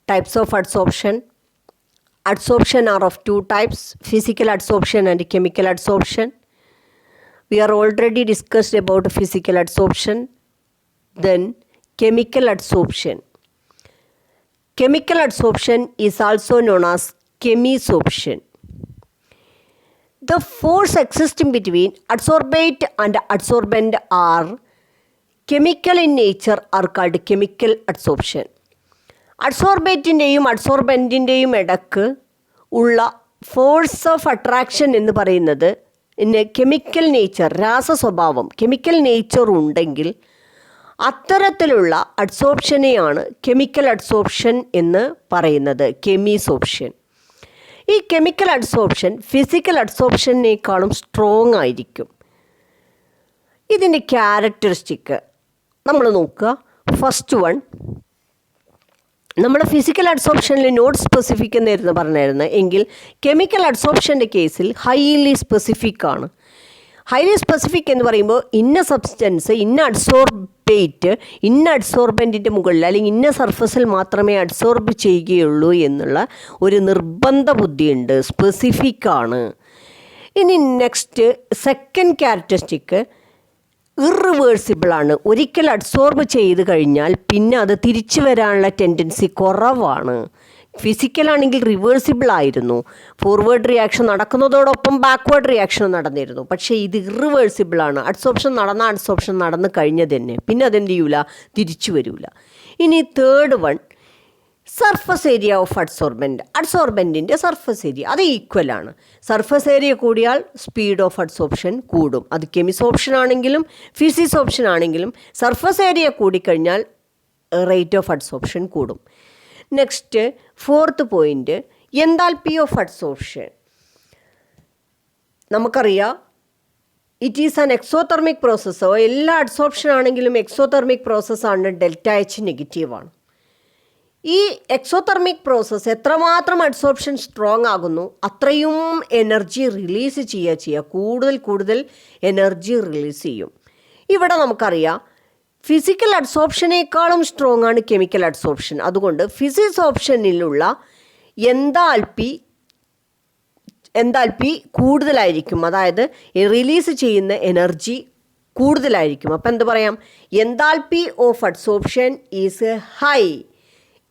Types of adsorption. Adsorption are of two types, physical adsorption and chemical adsorption. We are already discussed about physical adsorption. Then chemical adsorption. Chemical adsorption is also known as chemisorption. The force existing between adsorbate and adsorbent are chemical in nature are called chemical adsorption. അഡ്സോർബേറ്റിൻ്റെയും അഡ്സോർബൻറ്റിൻ്റെയും ഇടക്ക് ഉള്ള force of attraction എന്ന് പറയുന്നത് chemical nature, രാസസ്വഭാവം, chemical nature ഉണ്ടെങ്കിൽ അത്തരത്തിലുള്ള അഡ്സോർപ്ഷനെയാണ് chemical adsorption എന്ന് പറയുന്നത്, കെമിസോർപ്ഷൻ. ഈ chemical adsorption physical അഡ്സോർപ്ഷനേക്കാളും strong ആയിരിക്കും. ഇതിൻ്റെ ക്യാരക്ടറിസ്റ്റിക് നമ്മൾ നോക്കുക. ഫസ്റ്റ് വൺ, നമ്മൾ ഫിസിക്കൽ അഡ്സോർപ്ഷനിൽ നോട്ട് സ്പെസിഫിക് എന്നായിരുന്നു പറഞ്ഞിരുന്നത് എങ്കിൽ കെമിക്കൽ അഡ്സോർപ്ഷൻ്റെ കേസിൽ ഹൈലി സ്പെസിഫിക് ആണ്. ഹൈലി സ്പെസിഫിക് എന്ന് പറയുമ്പോൾ ഇന്ന സബ്സ്റ്റൻസ്, ഇന്ന അഡ്സോർബേറ്റ്, ഇന്ന അഡ്സോർബൻറ്റിൻ്റെ മുകളിൽ അല്ലെങ്കിൽ ഇന്ന സർഫസിൽ മാത്രമേ അഡ്സോർബ് ചെയ്യുകയുള്ളൂ എന്നുള്ള ഒരു നിർബന്ധ ബുദ്ധിയുണ്ട്, സ്പെസിഫിക് ആണ്. ഇനി നെക്സ്റ്റ് സെക്കൻഡ് ക്യാരക്ടറിസ്റ്റിക് ഇറിവേഴ്സിബിളാണ്. ഒരിക്കൽ അഡ്സോർബ് ചെയ്ത് കഴിഞ്ഞാൽ പിന്നെ അത് തിരിച്ചു വരാനുള്ള ടെൻഡൻസി കുറവാണ്. ഫിസിക്കലാണെങ്കിൽ റിവേഴ്സിബിൾ ആയിരുന്നു, ഫോർവേഡ് റിയാക്ഷൻ നടക്കുന്നതോടൊപ്പം ബാക്ക്വേർഡ് റിയാക്ഷൻ നടന്നിരുന്നു. പക്ഷേ ഇത് ഇറിവേഴ്സിബിളാണ്. അഡ്സോർപ്ഷൻ നടന്നു കഴിഞ്ഞത് തന്നെ, പിന്നെ അതെന്ത് ചെയ്യൂല, തിരിച്ചു വരില്ല. ഇനി third one, surface area of adsorbent. അഡ്സോർബൻറ്റിൻ്റെ സർഫസ് ഏരിയ അത് ഈക്വലാണ്. സർഫസ് ഏരിയ കൂടിയാൽ സ്പീഡ് ഓഫ് അഡ്സോർപ്ഷൻ കൂടും. അത് കെമിസോർപ്ഷൻ ആണെങ്കിലും ഫിസിസോർപ്ഷൻ ആണെങ്കിലും സർഫസ് ഏരിയ കൂടിക്കഴിഞ്ഞാൽ റേറ്റ് ഓഫ് അഡ്സോർപ്ഷൻ കൂടും. Next fourth point, enthalpy of adsorption. നമുക്കറിയാം ഇറ്റ് ഈസ് ആൻ എക്സോതെർമിക് പ്രോസസ്സോ. എല്ലാ അഡ്സോർപ്ഷൻ ആണെങ്കിലും എക്സോതെർമിക് പ്രോസസ്സാണ്, ഡെൽറ്റ എച്ച് നെഗറ്റീവാണ്. ഈ എക്സോതെർമിക് പ്രോസസ്സ് എത്രമാത്രം അഡ്സോർപ്ഷൻ സ്ട്രോങ് ആകുന്നു അത്രയും എനർജി റിലീസ് ചെയ്യുക, കൂടുതൽ എനർജി റിലീസ് ചെയ്യും. ഇവിടെ നമുക്കറിയാം ഫിസിക്കൽ അഡ്സോർപ്ഷനേക്കാളും സ്ട്രോങ് ആണ് കെമിക്കൽ അഡ്സോർപ്ഷൻ. അതുകൊണ്ട് ഫിസിക്സ് ഓപ്ഷനിലുള്ള എൻതാൽപ്പി കൂടുതലായിരിക്കും, അതായത് റിലീസ് ചെയ്യുന്ന എനർജി കൂടുതലായിരിക്കും. അപ്പം എന്ത് പറയാം, enthalpy of adsorption is high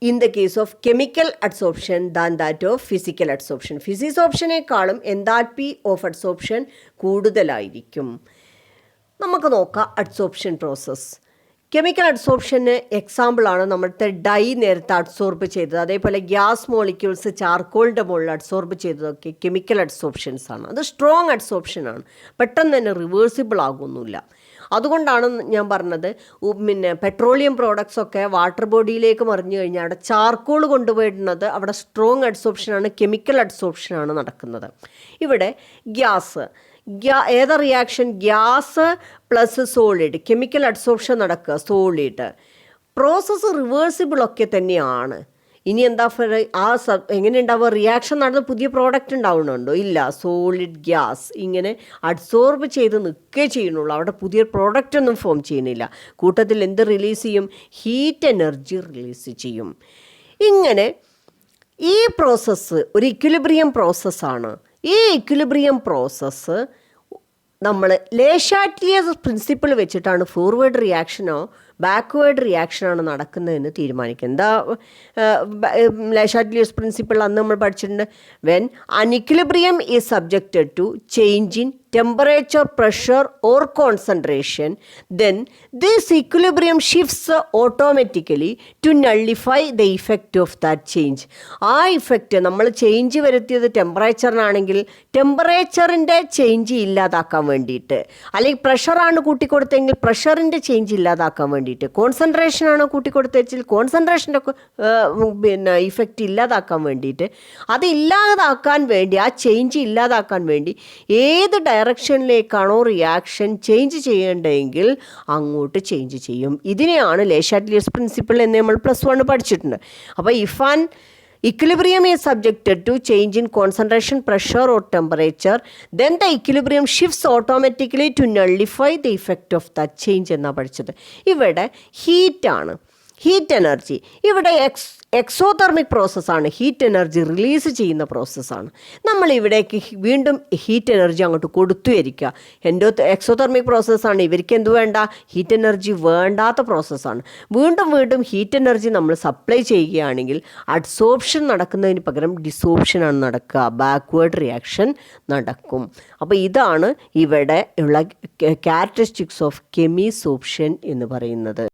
in the case of chemical adsorption than that of physical adsorption. ഫിസിസോർപ്ഷനേക്കാളും എൻതാൽപ്പി ഓഫ് അഡ്സോർപ്ഷൻ കൂടുതലായിരിക്കും. നമുക്ക് നോക്കാം അഡ്സോർപ്ഷൻ പ്രോസസ്സ്. കെമിക്കൽ അഡ്സോർപ്ഷന് എക്സാമ്പിളാണ് നമ്മളുടെ ഡൈ നേരത്തെ അഡ്സോർബ് ചെയ്തത്. അതേപോലെ ഗ്യാസ് മോളിക്യൂൾസ് ചാർക്കോളിൻ്റെ മുകളിൽ അഡ്സോർബ് ചെയ്തതൊക്കെ കെമിക്കൽ അഡ്സോർപ്ഷൻസ് ആണ്. അത് സ്ട്രോങ് അഡ്സോർപ്ഷനാണ്, പെട്ടെന്ന് തന്നെ റിവേഴ്സിബിൾ ആകുന്നില്ല. അതുകൊണ്ടാണ് ഞാൻ പറഞ്ഞത് പെട്രോളിയം പ്രോഡക്ട്സൊക്കെ വാട്ടർ ബോഡിയിലേക്ക് മറിഞ്ഞു കഴിഞ്ഞാൽ അവിടെ ചാർക്കോൾ കൊണ്ടുപോയിടുന്നത് അവിടെ സ്ട്രോങ് അഡ്സോർപ്ഷനാണ്, കെമിക്കൽ അഡ്സോർപ്ഷനാണ് നടക്കുന്നത്. ഇവിടെ ഏതാ reaction, gas plus solid, chemical adsorption നടക്കുക, സോളിഡ് പ്രോസസ്സ് റിവേഴ്സിബിളൊക്കെ തന്നെയാണ്. ഇനി എന്താ എങ്ങനെ ഉണ്ടാവുക, റിയാക്ഷൻ നടന്ന് പുതിയ പ്രോഡക്റ്റ് ഉണ്ടാവുന്നുണ്ടോ? ഇല്ല. സോളിഡ് ഗ്യാസ് ഇങ്ങനെ അഡ്സോർബ് ചെയ്ത് നിൽക്കേ ചെയ്യുന്നുള്ളൂ, അവിടെ പുതിയ പ്രോഡക്റ്റ് ഒന്നും ഫോം ചെയ്യുന്നില്ല. കൂട്ടത്തിൽ എന്ത് റിലീസ് ചെയ്യും, ഹീറ്റ് എനർജി റിലീസ് ചെയ്യും. ഇങ്ങനെ ഈ പ്രോസസ്സ് ഒരു ഇക്വിലിബ്രിയം പ്രോസസ്സാണ്. ഈ ഇക്വിലിബ്രിയം പ്രോസസ്സ് നമ്മൾ ലെ ഷാറ്റ്ലിയർ പ്രിൻസിപ്പിൾ വെച്ചിട്ടാണ് ഫോർവേഡ് റിയാക്ഷനോ ബാക്ക്വേർഡ് റിയാക്ഷനാണ് നടക്കുന്നതെന്ന് തീരുമാനിക്കുക. എന്താ ലെ ഷാറ്റ്ലിയർസ് പ്രിൻസിപ്പിൾ അന്ന് നമ്മൾ പഠിച്ചിട്ടുണ്ട്. When an equilibrium is subjected to change in temperature, pressure or concentration, then this equilibrium shifts automatically to nullify the effect of that change. ആ ഇഫക്റ്റ് നമ്മൾ ചേഞ്ച് വരുത്തിയത് ടെമ്പറേച്ചറിനാണെങ്കിൽ ടെമ്പറേച്ചറിൻ്റെ ചേഞ്ച് ഇല്ലാതാക്കാൻ വേണ്ടിയിട്ട്, അല്ലെങ്കിൽ പ്രഷറാണ് കൂട്ടിക്കൊടുത്തെങ്കിൽ പ്രഷറിൻ്റെ ചേഞ്ച് ഇല്ലാതാക്കാൻ വേണ്ടിയിട്ട്, കോൺസെൻട്രേഷനാണ് കൂട്ടിക്കൊടുത്തെങ്കിൽ കോൺസെൻട്രേഷൻ്റെ ഇഫക്റ്റ് ഇല്ലാതാക്കാൻ വേണ്ടിയിട്ട്, അത് ഇല്ലാതാക്കാൻ വേണ്ടി, ആ ചേഞ്ച് ഇല്ലാതാക്കാൻ വേണ്ടി ഏത് ഡയറക്ഷനിലേക്കാണോ റിയാക്ഷൻ ചേഞ്ച് ചെയ്യേണ്ടതെങ്കിൽ അങ്ങോട്ട് ചേഞ്ച് ചെയ്യും. ഇതിനെയാണ് ലെ ഷാറ്റ്ലിയർസ് പ്രിൻസിപ്പിൾ എന്ന് നമ്മൾ +1 പഠിച്ചിട്ടുണ്ട്. അപ്പോൾ if an equilibrium is subjected to change in concentration, pressure or temperature, then the equilibrium shifts automatically to nullify the effect of that change എന്നാണ് പഠിച്ചത്. ഇവിടെ ഹീറ്റാണ്. ഹീറ്റ് എനർജി ഇവിടെ എക്സോതെർമിക് പ്രോസസ്സാണ്, ഹീറ്റ് എനർജി റിലീസ് ചെയ്യുന്ന പ്രോസസ്സാണ്. നമ്മൾ ഇവിടേക്ക് വീണ്ടും ഹീറ്റ് എനർജി അങ്ങോട്ട് കൊടുത്തുവരിക്കുക. എക്സോതെർമിക് പ്രോസസ്സാണ്, ഇവർക്ക് എന്ത് വേണ്ട, ഹീറ്റ് എനർജി വേണ്ടാത്ത പ്രോസസ്സാണ്. വീണ്ടും വീണ്ടും ഹീറ്റ് എനർജി നമ്മൾ സപ്ലൈ ചെയ്യുകയാണെങ്കിൽ അഡ്സോർപ്ഷൻ നടക്കുന്നതിന് പകരം ഡിസോർപ്ഷനാണ് നടക്കുക, ബാക്ക്വേർഡ് റിയാക്ഷൻ നടക്കും. അപ്പോൾ ഇതാണ് ഇവിടെ ഉള്ള ക്യാരക്ടറിസ്റ്റിക്സ് ഓഫ് കെമിസോർപ്ഷൻ എന്ന് പറയുന്നത്.